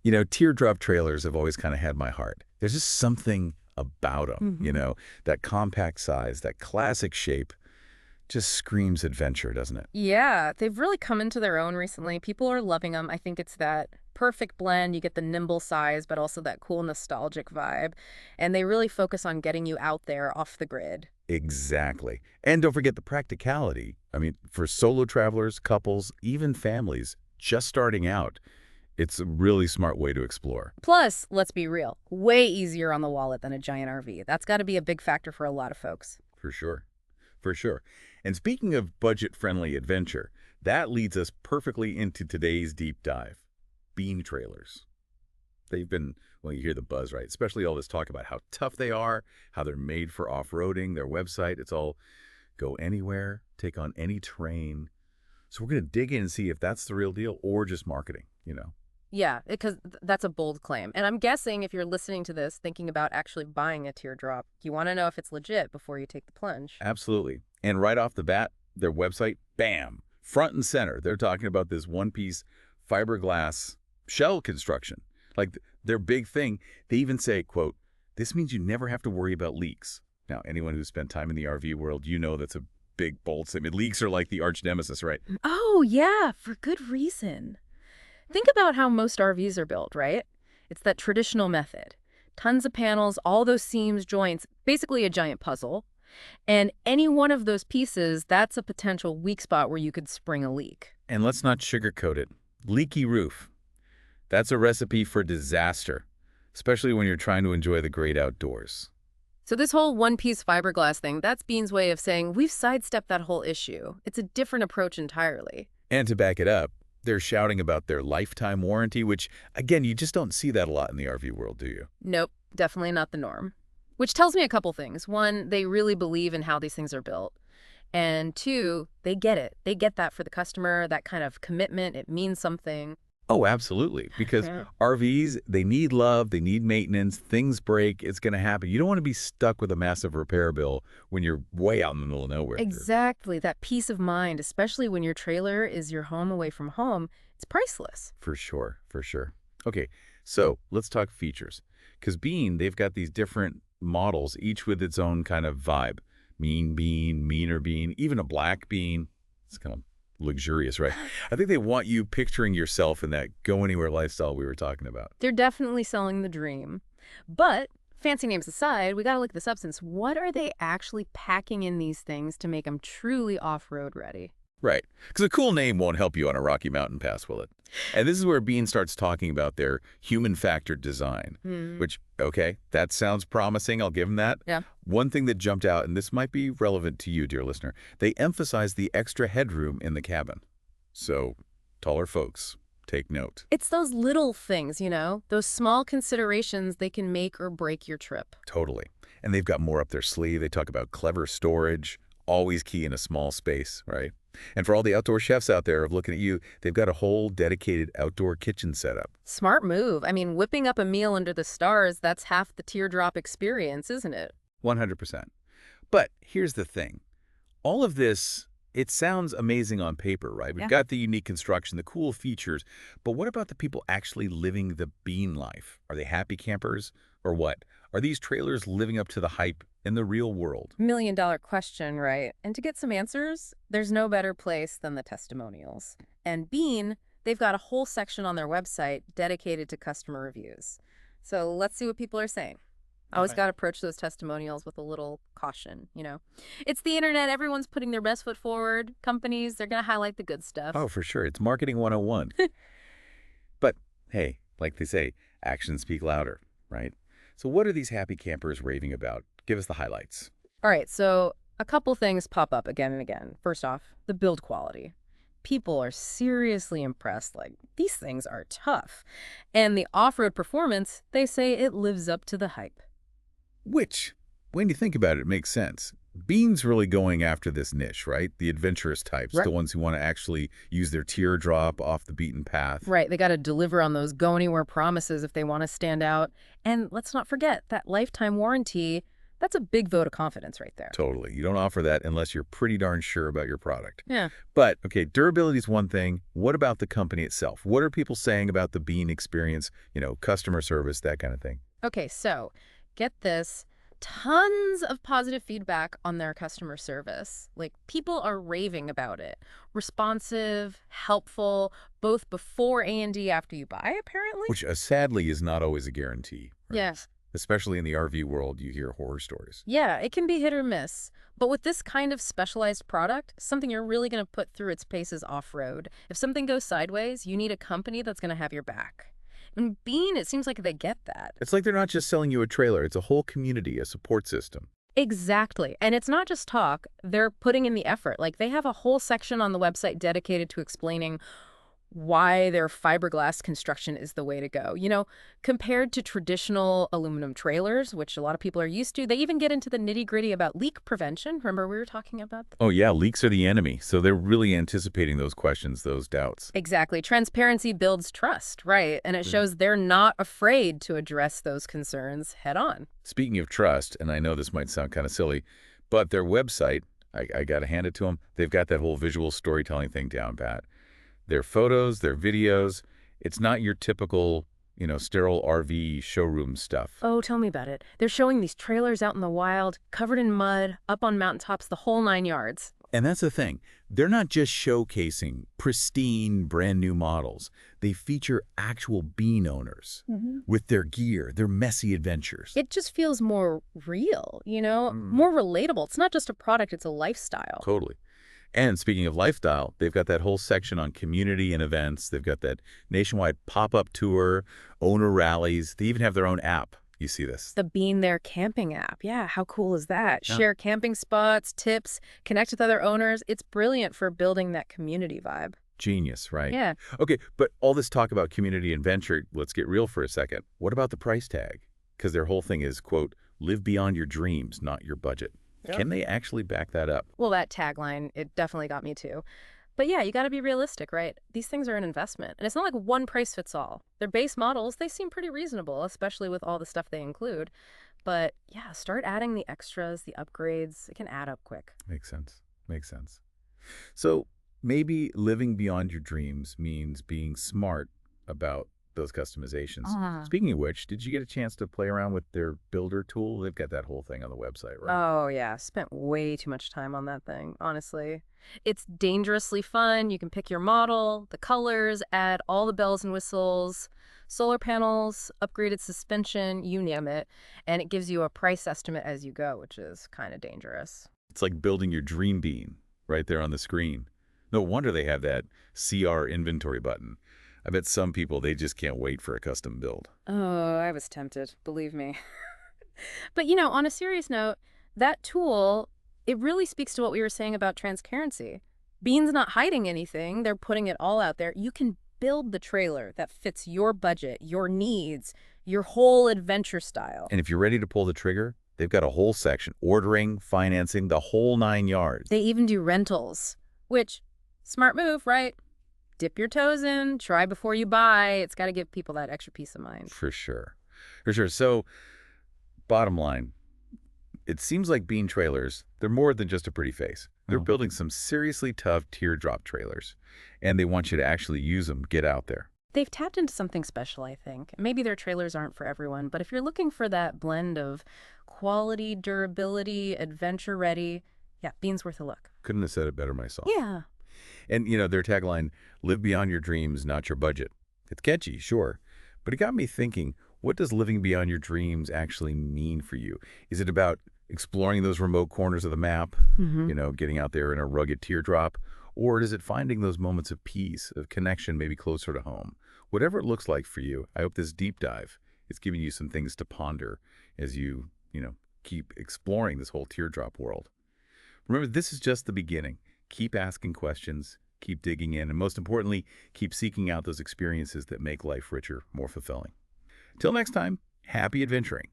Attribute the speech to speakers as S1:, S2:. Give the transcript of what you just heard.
S1: Teardrop trailers have always kind of had my heart. There's just something about them,
S2: Hmm.
S1: that compact size, that classic shape, just screams adventure, doesn't it?
S2: Yeah, they've really come into their own recently. People are loving them. I think it's that perfect blend. You get the nimble size, but also that cool nostalgic vibe. And they really focus on getting you out there off the grid.
S1: Exactly. And don't forget the practicality. I mean, for solo travelers, couples, even families just starting out, it's a really smart way to explore.
S2: Plus, let's be real, way easier on the wallet than a giant RV. That's got to be a big factor for a lot of folks.
S1: For sure. For sure. And speaking of budget-friendly adventure, that leads us perfectly into today's deep dive. Bean trailers. They've been, well, you hear the buzz, right? Especially all this talk about how tough they are, how they're made for off-roading, their website. It's all go anywhere, take on any terrain. So we're going to dig in and see if that's the real deal or just marketing.
S2: Yeah, because that's a bold claim. And I'm guessing if you're listening to this thinking about actually buying a teardrop, you want to know if it's legit before you take the plunge.
S1: Absolutely. And right off the bat, their website, bam, front and center. They're talking about this one-piece fiberglass shell construction. Like their big thing, they even say, quote, "This means you never have to worry about leaks." Now, anyone who's spent time in the RV world, that's a big, bold statement. Leaks are like the arch nemesis, right?
S2: Oh, yeah, for good reason. Think about how most RVs are built, right? It's that traditional method. Tons of panels, all those seams, joints, basically a giant puzzle. And any one of those pieces, that's a potential weak spot where you could spring a leak.
S1: And let's not sugarcoat it. Leaky roof. That's a recipe for disaster, especially when you're trying to enjoy the great outdoors.
S2: So this whole one-piece fiberglass thing, that's Bean's way of saying we've sidestepped that whole issue. It's a different approach entirely.
S1: And to back it up, they're shouting about their lifetime warranty, which, again, you just don't see that a lot in the RV world, do you?
S2: Nope, definitely not the norm. Which tells me a couple things. One, they really believe in how these things are built. And two, they get it. They get that for the customer, that kind of commitment. It means something.
S1: Oh, absolutely. Because
S2: Yeah.
S1: RVs, they need love, they need maintenance, things break, it's going to happen. You don't want to be stuck with a massive repair bill when you're way out in the middle of nowhere.
S2: Exactly. That peace of mind, especially when your trailer is your home away from home, it's priceless.
S1: For sure, for sure. Okay, so let's talk features. Because Bean, they've got these different models, each with its own kind of vibe. Mean bean, meaner bean, even a black bean. It's kind of luxurious, right? I think they want you picturing yourself in that go-anywhere lifestyle we were talking about.
S2: They're definitely selling the dream. But fancy names aside, we got to look this up since what are they actually packing in these things to make them truly off-road ready?
S1: Right. Because a cool name won't help you on a Rocky Mountain pass, will it? And this is where Bean starts talking about their human factor design, which, okay, that sounds promising. I'll give them that.
S2: Yeah.
S1: One thing that jumped out, and this might be relevant to you, dear listener, they emphasize the extra headroom in the cabin. So, taller folks, take note.
S2: It's those little things, those small considerations they can make or break your trip.
S1: Totally. And they've got more up their sleeve. They talk about clever storage, always key in a small space, right? And for all the outdoor chefs out there of looking at you, they've got a whole dedicated outdoor kitchen setup.
S2: Smart move. I mean, whipping up a meal under the stars, that's half the teardrop experience, isn't it?
S1: 100%. But here's the thing. All of this, it sounds amazing on paper, right? We've
S2: Yeah.
S1: got the unique construction, the cool features, but what about the people actually living the Bean life? Are they happy campers or what? Are these trailers living up to the hype in the real world?
S2: $1 million question, right? And to get some answers, there's no better place than the testimonials. And Bean, they've got a whole section on their website dedicated to customer reviews. So let's see what people are saying. Always
S1: Okay.
S2: got to approach those testimonials with a little caution. It's the internet. Everyone's putting their best foot forward. Companies, they're going to highlight the good stuff.
S1: Oh, for sure. It's marketing 101. But hey, like they say, actions speak louder, right? So what are these happy campers raving about? Give us the highlights.
S2: All right, so a couple things pop up again and again. First off, the build quality. People are seriously impressed. Like, these things are tough. And the off-road performance, they say it lives up to the hype.
S1: Which, when you think about it, makes sense. Bean's really going after this niche, right? The adventurous types,
S2: Right.
S1: the ones who want to actually use their teardrop off the beaten path.
S2: Right, they got to deliver on those go-anywhere promises if they want to stand out. And let's not forget that lifetime warranty, That's a big vote of confidence right there.
S1: Totally. You don't offer that unless you're pretty darn sure about your product.
S2: Yeah.
S1: But, okay, durability is one thing. What about the company itself? What are people saying about the Bean experience, customer service, that kind of thing?
S2: Okay, so get this. Tons of positive feedback on their customer service. Like, people are raving about it. Responsive, helpful, both before and after you buy, apparently.
S1: Which, sadly, is not always a guarantee. Right?
S2: Yeah.
S1: Especially in the RV world, you hear horror stories.
S2: Yeah, it can be hit or miss. But with this kind of specialized product, something you're really going to put through its paces off-road. If something goes sideways, you need a company that's going to have your back. And Bean, it seems like they get that.
S1: It's like they're not just selling you a trailer. It's a whole community, a support system.
S2: Exactly. And it's not just talk. They're putting in the effort. Like, they have a whole section on the website dedicated to explaining why their fiberglass construction is the way to go. Compared to traditional aluminum trailers, which a lot of people are used to, they even get into the nitty-gritty about leak prevention. Remember we were talking about that?
S1: Oh, yeah, leaks are the enemy. So they're really anticipating those questions, those doubts.
S2: Exactly. Transparency builds trust, right? And it shows they're not afraid to address those concerns head on.
S1: Speaking of trust, and I know this might sound kind of silly, but their website, I got to hand it to them, they've got that whole visual storytelling thing down pat. Their photos, their videos, it's not your typical, sterile RV showroom stuff.
S2: Oh, tell me about it. They're showing these trailers out in the wild, covered in mud, up on mountaintops, the whole 9 yards.
S1: And that's the thing. They're not just showcasing pristine, brand new models. They feature actual Bean owners with their gear, their messy adventures.
S2: It just feels more real, more relatable. It's not just a product, it's a lifestyle.
S1: Totally. And speaking of lifestyle, they've got that whole section on community and events. They've got that nationwide pop-up tour, owner rallies. They even have their own app. You see this.
S2: The Bean There camping app. Yeah, how cool is that?
S1: Yeah.
S2: Share camping spots, tips, connect with other owners. It's brilliant for building that community vibe.
S1: Genius, right?
S2: Yeah.
S1: Okay, but all this talk about community and venture, let's get real for a second. What about the price tag? Because their whole thing is, quote, live beyond your dreams, not your budget. Yep. Can they actually back that up?
S2: Well, that tagline, it definitely got me too. But yeah, you got to be realistic, right? These things are an investment. And it's not like one price fits all. Their base models, they seem pretty reasonable, especially with all the stuff they include. But yeah, start adding the extras, the upgrades. It can add up quick.
S1: Makes sense. Makes sense. So maybe living beyond your dreams means being smart about those customizations. Speaking of which, did you get a chance to play around with their builder tool? They've got that whole thing on the website, right?
S2: Oh, yeah. Spent way too much time on that thing, honestly. It's dangerously fun. You can pick your model, the colors, add all the bells and whistles, solar panels, upgraded suspension, you name it. And it gives you a price estimate as you go, which is kind of dangerous.
S1: It's like building your dream bean right there on the screen. No wonder they have that CR inventory button. I bet some people, they just can't wait for a custom build.
S2: Oh, I was tempted, believe me. But, on a serious note, that tool, it really speaks to what we were saying about transparency. Bean's not hiding anything. They're putting it all out there. You can build the trailer that fits your budget, your needs, your whole adventure style.
S1: And if you're ready to pull the trigger, they've got a whole section, ordering, financing, the whole 9 yards.
S2: They even do rentals, which, smart move, right? Dip your toes in, try before you buy. It's got to give people that extra peace of mind.
S1: For sure. For sure. So, bottom line, it seems like Bean trailers, they're more than just a pretty face. They're building some seriously tough teardrop trailers, and they want you to actually use them, get out there.
S2: They've tapped into something special, I think. Maybe their trailers aren't for everyone, but if you're looking for that blend of quality, durability, adventure ready, yeah, Bean's worth a look.
S1: Couldn't have said it better myself.
S2: Yeah.
S1: And, their tagline, live beyond your dreams, not your budget. It's catchy, sure, but it got me thinking, what does living beyond your dreams actually mean for you? Is it about exploring those remote corners of the map, getting out there in a rugged teardrop? Or is it finding those moments of peace, of connection, maybe closer to home? Whatever it looks like for you, I hope this deep dive is giving you some things to ponder as you, keep exploring this whole teardrop world. Remember, this is just the beginning. Keep asking questions, keep digging in, and most importantly, keep seeking out those experiences that make life richer, more fulfilling. Till next time, happy adventuring.